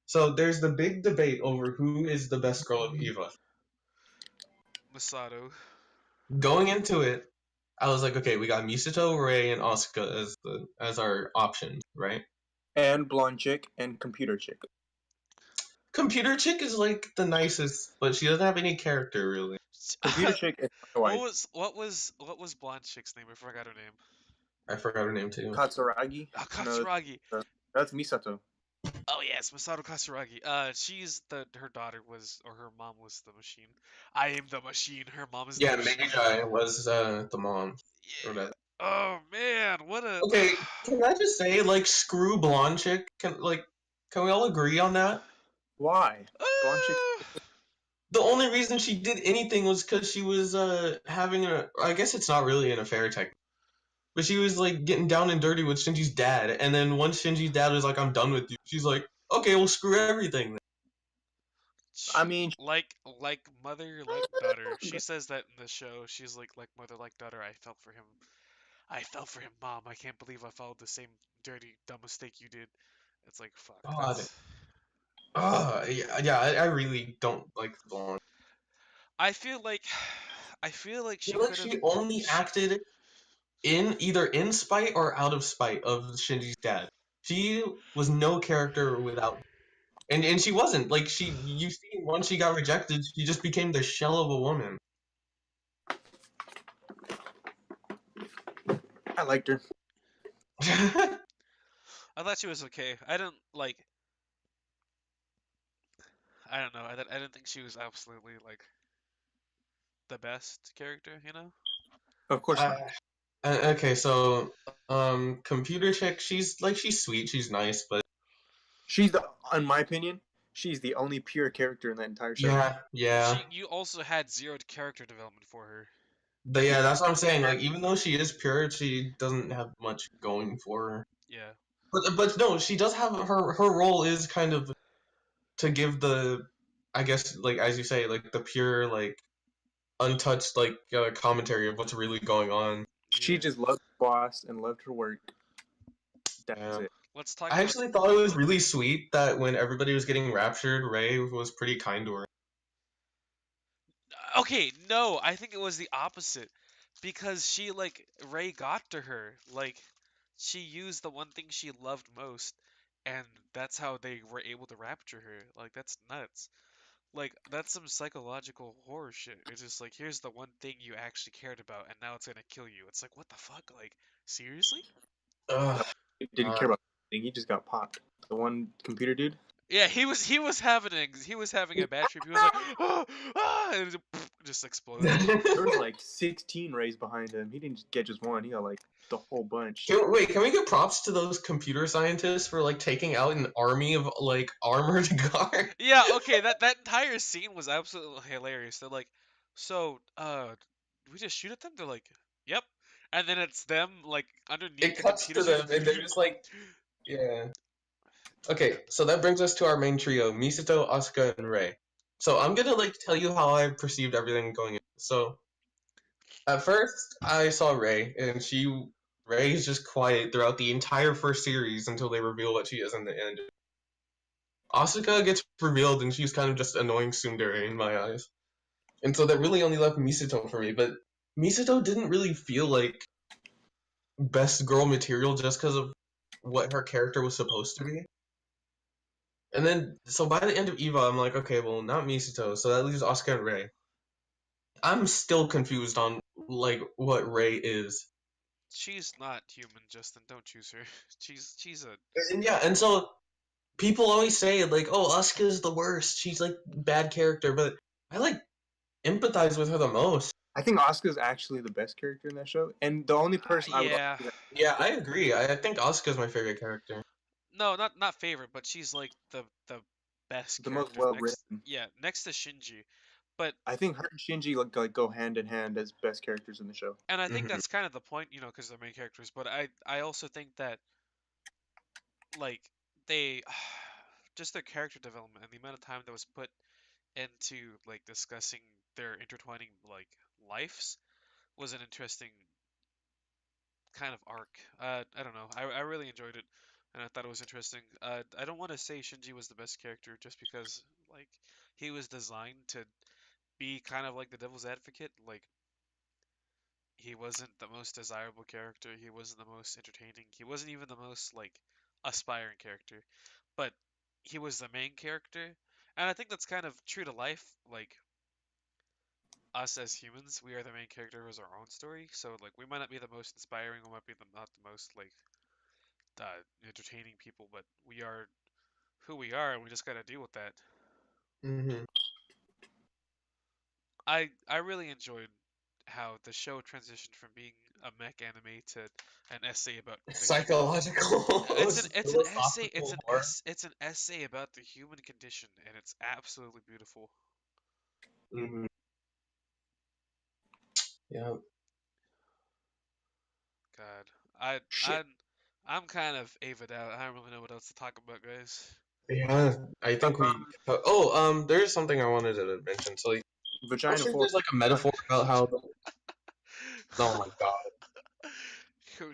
So there's the big debate over who is the best girl of Eva. Masato. Going into it, I was like, okay, we got Misato, Rei, and Asuka as our options, right? And blonde chick and computer chick. Computer Chick is like the nicest, but she doesn't have any character really. Computer chick is my what wife. was blonde chick's name? I forgot her name. I forgot her name too. Katsuragi. No, Katsuragi. that's Misato. Oh yes, Masato Katsuragi. She's her daughter was, or her mom was the machine. I am the machine. Her mom is the Yeah, machine. Magi was the mom or Yeah. whatever. Oh man, what a. Okay, can I just say, like, screw blonde chick? Can we all agree on that? Why? Blonde chick. Uh, The only reason she did anything was because she was having a. I guess it's not really an affair technically, but she was like getting down and dirty with Shinji's dad, and then once Shinji's dad was like, "I'm done with you," she's like, "Okay, well, screw everything." Then. I mean, like mother, like daughter. She says that in the show. She's like mother, like daughter. I felt for him. I felt for him, mom. I can't believe I followed the same dirty, dumb mistake you did. It's like fuck. God, That's. yeah, I really don't like blonde. I feel like. I feel like I she feel like could have. she only She, acted in either in spite or out of spite of Shinji's dad. She was no character without, and she wasn't like she. You see, once she got rejected, she just became the shell of a woman. I liked her. I thought she was okay. I didn't like. I don't know. I didn't think she was absolutely like the best character. You know. Of course uh, not. okay, so computer chick, she's sweet, she's nice, but She's the, in my opinion, she's the only pure character in that entire show. yeah. You also had zero character development for her. But yeah, that's what I'm saying. Like, even though she is pure, she doesn't have much going for her. Yeah. But no, she does have her role is kind of to give the, I guess, like as you say, like the pure, like untouched, like commentary of what's really going on. She Yeah. just loved her boss and loved her work. That was Yeah. it. Let's talk I about. actually thought it was really sweet that when everybody was getting raptured, Ray was pretty kind to her. Okay, no, I think it was the opposite. Because she, like, Ray got to her. Like, she used the one thing she loved most and that's how they were able to rapture her. Like that's nuts. Like that's some psychological horror shit. It's just like here's the one thing you actually cared about, and now it's gonna kill you. It's like what the fuck? Like seriously? Ugh, He didn't care God. about anything. He just got popped. The one computer dude. Yeah, he was having a bad trip. He was like, ah, ah, and it just exploded. There was like 16 rays behind him. He didn't get just one. He got like the whole bunch. Wait, can we give props to those computer scientists for like taking out an army of like armored guards? Yeah, okay, that entire scene was absolutely hilarious. They're like, so, do we just shoot at them? They're like, yep. And then it's them like underneath It the cuts to computers. them and they're just like, yeah. Okay, so that brings us to our main trio: Misato, Asuka, and Rei. So I'm gonna like tell you how I perceived everything going in. So at first, I saw Rei, and Rei is just quiet throughout the entire first series until they reveal what she is in the end. Asuka gets revealed, and she's kind of just annoying tsundere in my eyes. And so that really only left Misato for me. But Misato didn't really feel like best girl material just because of what her character was supposed to be. And then, so by the end of Eva, I'm like, okay, well, not Misato, so that leaves Asuka and Rei. I'm still confused on like what Rei is. She's not human, Justin. Don't choose her. She's a And yeah, and so people always say like, "Oh, Asuka's the worst. She's like bad character," but I like empathize with her the most. I think Asuka's actually the best character in that show, and the only person I would yeah. argue that Yeah, I agree. I think Asuka's my favorite character. No, not favorite, but she's like the best the most character well next. written. Yeah, next to Shinji. But I think her and Shinji like go hand in hand as best characters in the show. and I think Hmm. that's kind of the point, because they're main characters. But I also think that like they just their character development and the amount of time that was put into like discussing their intertwining like lives was an interesting kind of arc. I don't know. I really enjoyed it, and I thought it was interesting. I don't want to say Shinji was the best character just because like he was designed to be kind of like the devil's advocate. Like he wasn't the most desirable character. He wasn't the most entertaining. He wasn't even the most like aspiring character. But he was the main character, and I think that's kind of true to life. Like us as humans, we are the main character of our own story. So like we might not be the most inspiring, we might be not the most like entertaining people, but we are who we are, and we just gotta deal with that. Hmm. I really enjoyed how the show transitioned from being a mech anime to an essay about the Psychological, it's an essay philosophical horror. it's an essay about the human condition, and it's absolutely beautiful. Hmm. Yeah, God, I Shit. I I'm kind of avid out. I don't really know what else to talk about, guys. yeah. I think we. There's something I wanted to mention. So, like, I'm Vagina sure for there's like a metaphor about how. Oh my god.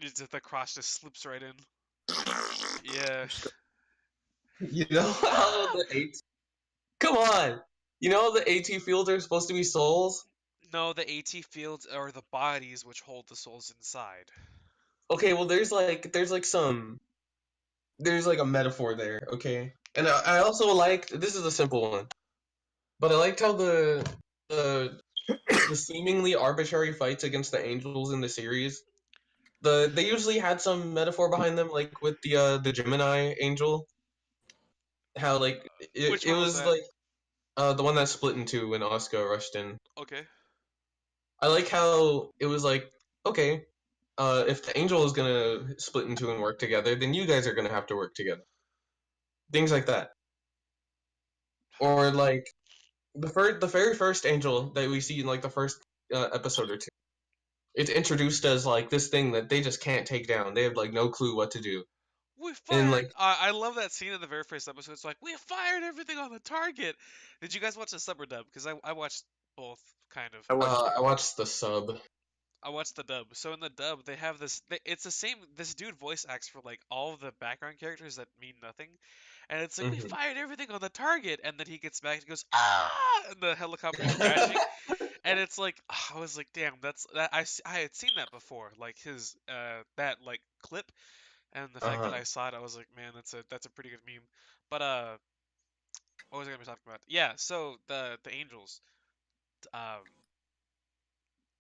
Just the cross just slips right in. Yeah. You know how the AT. Come on. You know the AT fields are supposed to be souls. No, the AT fields are the bodies which hold the souls inside. Okay, well there's like a metaphor there. Okay, and I also liked this is a simple one, but I liked how the the seemingly arbitrary fights against the angels in the series. They usually had some metaphor behind them, like with the Gemini angel. How like Which it one was was that? like the one that split in two when Asuka rushed in. Okay. I like how it was like, okay, if the angel is gonna split in two and work together, then you guys are gonna have to work together. Things like that, or like the very first angel that we see in like the first episode or two. It's introduced as like this thing that they just can't take down. They have like no clue what to do, We and fired. like I love that scene in the very first episode. It's like we fired everything on the target. Did you guys watch the sub or dub? Because I watched both, kind of. I watched. I watched the sub. I watched the dub. So in the dub, they have this. It's the same. This dude voice acts for like all the background characters that mean nothing, and it's like we Hmm. fired everything on the target, and then he gets back and goes ah, and the helicopter is crashing, and it's like I was like, damn, that's that I had seen that before, like his that like clip, And the fact that Uh-huh. I saw it, I was like, man, that's a pretty good meme. But what was I gonna be talking about? Yeah, so the angels. Um,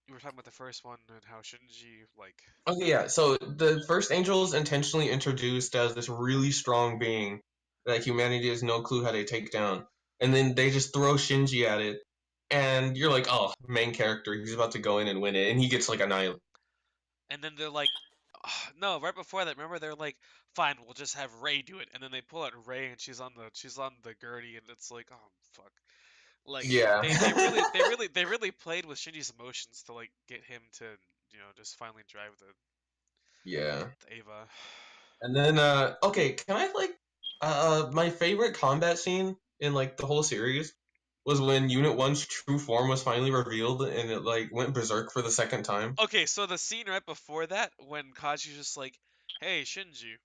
you were talking about the first one and how Shinji like. Okay, yeah. So the first angel is intentionally introduced as this really strong being that humanity has no clue how to take down, and then they just throw Shinji at it, and you're like, oh, main character, he's about to go in and win it, and he gets like annihilated. And then they're like, no, right before that, remember they're like, fine, we'll just have Ray do it. And then they pull out Ray and she's on the Gertie and it's like, oh fuck. Like Yeah, they really played with Shinji's emotions to like get him to just finally drive yeah. the Ava. And then, okay, can I like, my favorite combat scene in like the whole series was when Unit One's true form was finally revealed, and it like went berserk for the second time. Okay, so the scene right before that when Kaji's just like, hey Shinji,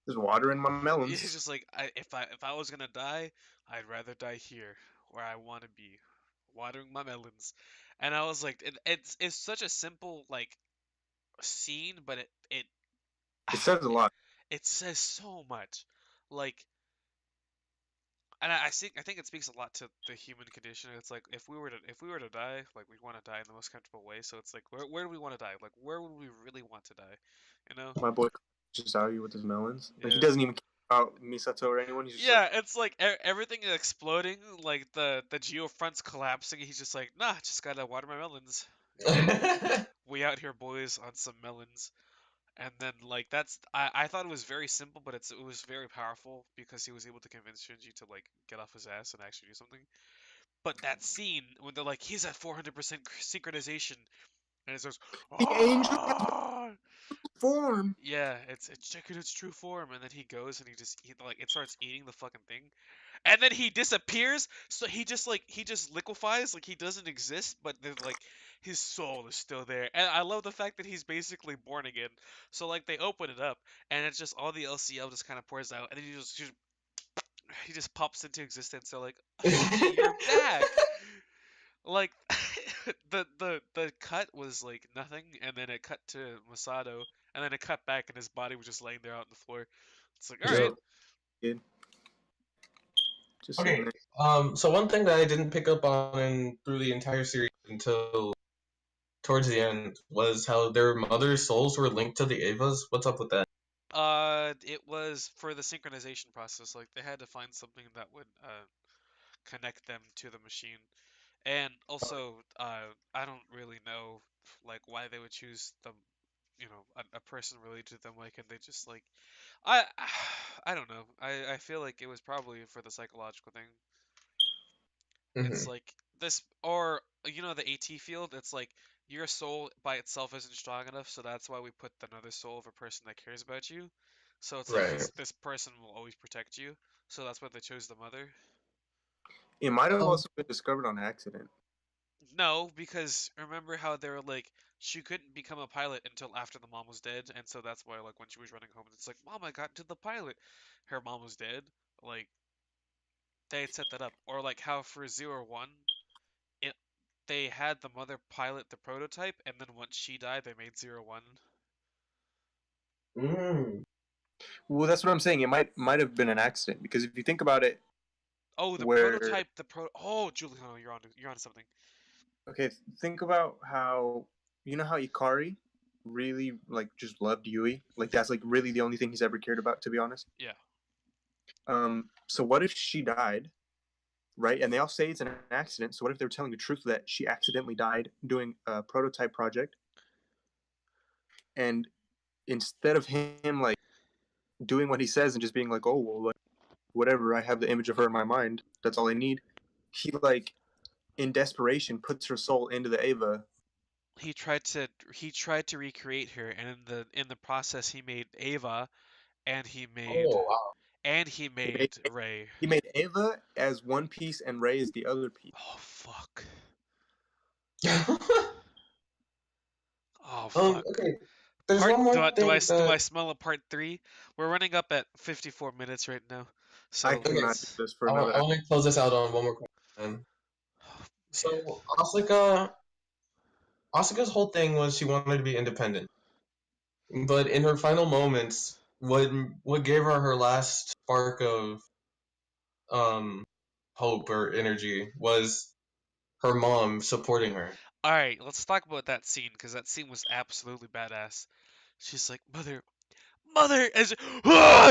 There's water in my he's melons. just like, if I was gonna die, I'd rather die here where I want to be, watering my melons. And I was like, it's such a simple like scene, but it It says a lot. it says so much. Like, and I think it speaks a lot to the human condition. It's like if we were to die, like we want to die in the most comfortable way. So it's like where do we want to die? Like where would we really want to die? You know? My boy just argue with his melons. Like he Yeah. doesn't even care about Misato or anyone. He's just like, Yeah, it's like everything is exploding, like the geofront's collapsing. He's just like, nah, just gotta water my melons. You know, we out here, boys, on some melons. And then like I thought it was very simple, but it was very powerful because he was able to convince Shinji to like get off his ass and actually do something. But that scene when they're like he's at 400% synchronization and it says the angel ah form. yeah, it's checking its true form and then he goes and like it starts eating the fucking thing. And then he disappears, so he just liquefies like he doesn't exist, but then like his soul is still there. And I love the fact that he's basically born again. So like they open it up and it's just all the LCL just kind of pours out and then he just pops into existence. They're like, Shinji, you're back. Like the cut was like nothing, and then it cut to Masato, and then it cut back, and his body was just laying there out on the floor. It's like, all right, Yep, kid, just sitting Okay, there. so one thing that I didn't pick up on through the entire series until towards the end was how their mother's souls were linked to the Avas. What's up with that? it was for the synchronization process. Like they had to find something that would connect them to the machine. And also, I don't really know like why they would choose a person related to them. Like, and they just like I I don't know. I feel like it was probably for the psychological thing. It's Hmm. like this, or the AT field. It's like your soul by itself isn't strong enough, so that's why we put another soul of a person that cares about you. So it's like Right. this person will always protect you. So that's why they chose the mother. It might have Um, also been discovered on accident. No, because remember how they were like she couldn't become a pilot until after the mom was dead, and so that's why like when she was running home, it's like, Mom, I got into the pilot. Her mom was dead. Like they had set that up, or like how for Zero One, it they had the mother pilot the prototype, and then once she died, they made Zero One. mm, Well, that's what I'm saying. It might have been an accident because if you think about it, Oh, the where prototype, Oh, Juliano, you're on something. okay, think about how you know how Ikari really like just loved Yui. Like that's like really the only thing he's ever cared about, to be honest. Yeah, So what if she died, right? And they all say it's an accident. So what if they were telling the truth that she accidentally died doing a prototype project, and instead of him like doing what he says and just being like, oh well, like, whatever, I have the image of her in my mind. That's all I need. He like in desperation puts her soul into the Ava. he tried to recreate her, and in the process, he made Ava, and he made oh wow. and he He made made Ray. he made Ava as one piece and Ray as the other piece. Oh fuck. Oh fuck. Okay. There's one Do more I do I thing do that I smell a part three? We're running up at 54 minutes right now, I so okay. cannot do let's. this for I another want, I hour. want to close this out on one more question. Oh, man. So Asuka's whole thing was she wanted to be independent, but in her final moments, what gave her her last spark of um hope or energy was her mom supporting her. All right, let's talk about that scene because that scene was absolutely badass. She's like, "Mother, mother," and she,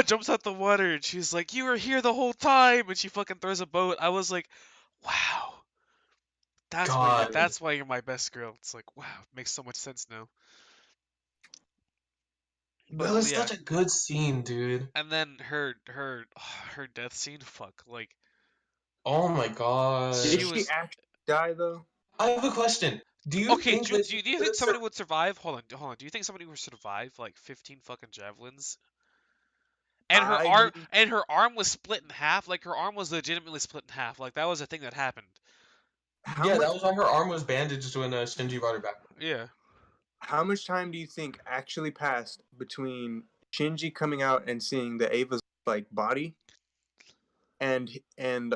jumps out the water, and she's like, "You were here the whole time," and she fucking throws a boat. I was like, "Wow, God, that's why you're my best girl." It's like, wow, makes so much sense now. that But was yeah, such a good scene, dude. and then her death scene, fuck, like Oh my Did she god. she was actually die though? I have a question. Do you okay. think that Do you think somebody would survive? Hold on. Do you think somebody would survive like 15 fucking javelins? I really And her arm was split in half. Like her arm was legitimately split in half. Like that was a thing that happened. how yeah, much that was why her arm was bandaged when Shinji brought her back. Yeah. how much time do you think actually passed between Shinji coming out and seeing the Ava's like body and Him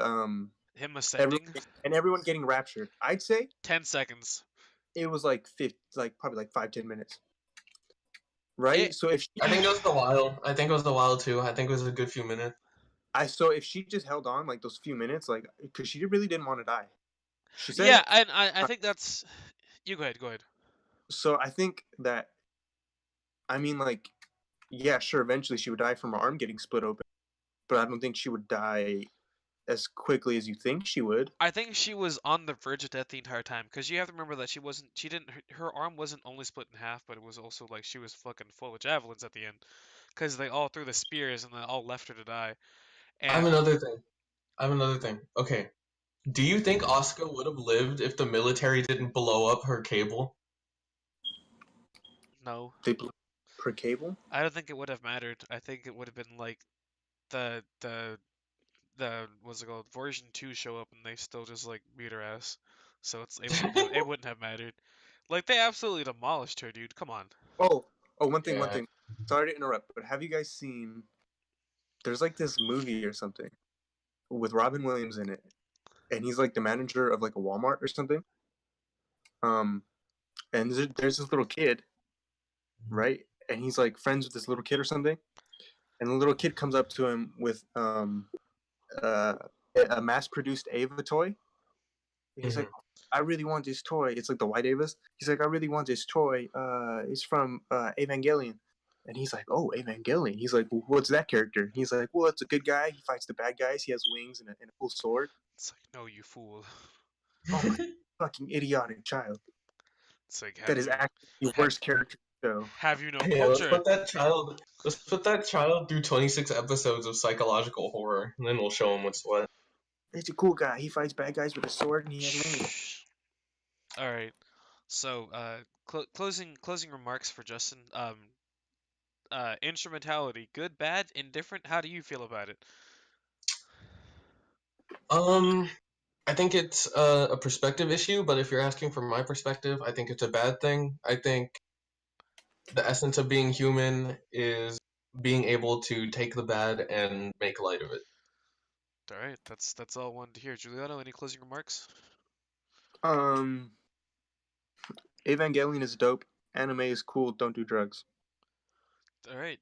everyone ascending. everyone getting raptured? I'd say 10 seconds. it was like probably like 5-10 minutes, It. right? So if she I think just it was a while. I think it was a while too. I think it was a good few minutes. so if she just held on like those few minutes, like because she really didn't want to die. She said Yeah, and I think that's. You go ahead. Go ahead. so. I think that I mean like yeah, sure. Eventually, she would die from her arm getting split open, but I don't think she would die as quickly as you think she would. I think she was on the verge of death the entire time because you have to remember that she wasn't. She didn't. Her arm wasn't only split in half, but it was also like she was fucking full of javelins at the end because they all threw the spears and they all left her to die. I have And another thing. I have another thing. Okay. Do you think Asuka would have lived if the military didn't blow up her cable? no, They blew per cable. I don't think it would have mattered. I think it would have been like the the the what's it called version 2 show up and they still just like beat her ass. So it wouldn't have mattered. Like they absolutely demolished her, dude. Come on. Oh, one thing, one Yeah. thing. Sorry to interrupt, but have you guys seen? There's like this movie or something with Robin Williams in it, and he's like the manager of like a Walmart or something. Um, and there's this little kid, right? And he's like friends with this little kid or something. And the little kid comes up to him with uh, a mass-produced Ava toy. He's like, Mhm. I really want this toy. It's like the white Avas. He's like, I really want this toy. It's from Evangelion. And he's like, oh, Evangelion. He's like, well, what's that character? He's like, well, it's a good guy. He fights the bad guys. He has wings and a cool sword. It's like, no, you fool. Oh my fucking idiotic child. It's like, That is actually the worst character in the show. have you no Yeah, culture? let's put that child through 26 episodes of psychological horror, and then we'll show him what's what. He's a cool guy. He fights bad guys with a sword and he has wings. Shh. All right. So, closing remarks for Justin. Instrumentality, good, bad, indifferent. How do you feel about it? Um, I think it's a perspective issue, but if you're asking for my perspective, I think it's a bad thing. I think the essence of being human is being able to take the bad and make light of it. All right, that's all I wanted to hear. Giuliano, any closing remarks? Um, Evangelion is dope. Anime is cool. Don't do drugs. All right,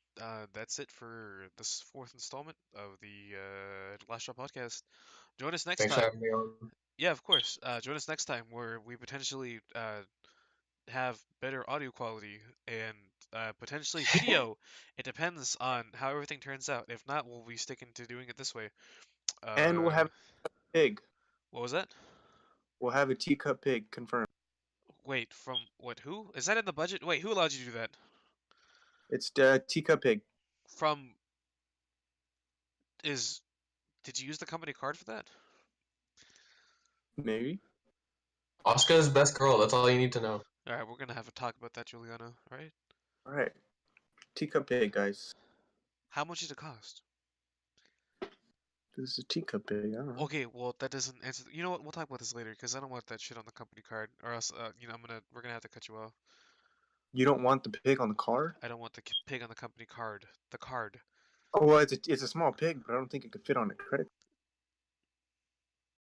that's it for this fourth installment of the Last Drop podcast. Join us next Thanks for time. having me on. Yeah, of course. Join us next time where we potentially have better audio quality and potentially video. It depends on how everything turns out. If not, we'll be sticking to doing it this way. And we'll Uh, have a pig. what was that? We'll have a teacup pig confirmed. Wait, from what? Who is that in the budget? Wait, who allowed you to do that? It's the teacup pig. From is did you use the company card for that? Maybe. Asuka is best girl. That's all you need to know. All right, we're gonna have a talk about that, Juliana. All right. All right. Teacup pig, guys. How much did it cost? This is a teacup pig. I don't know. Okay, well that doesn't answer. You know what? We'll talk about this later because I don't want that shit on the company card, or else we're gonna have to cut you off. You don't want the pig on the card? I don't want the pig on the company card. The card. Oh well, it's a small pig, but I don't think it could fit on a credit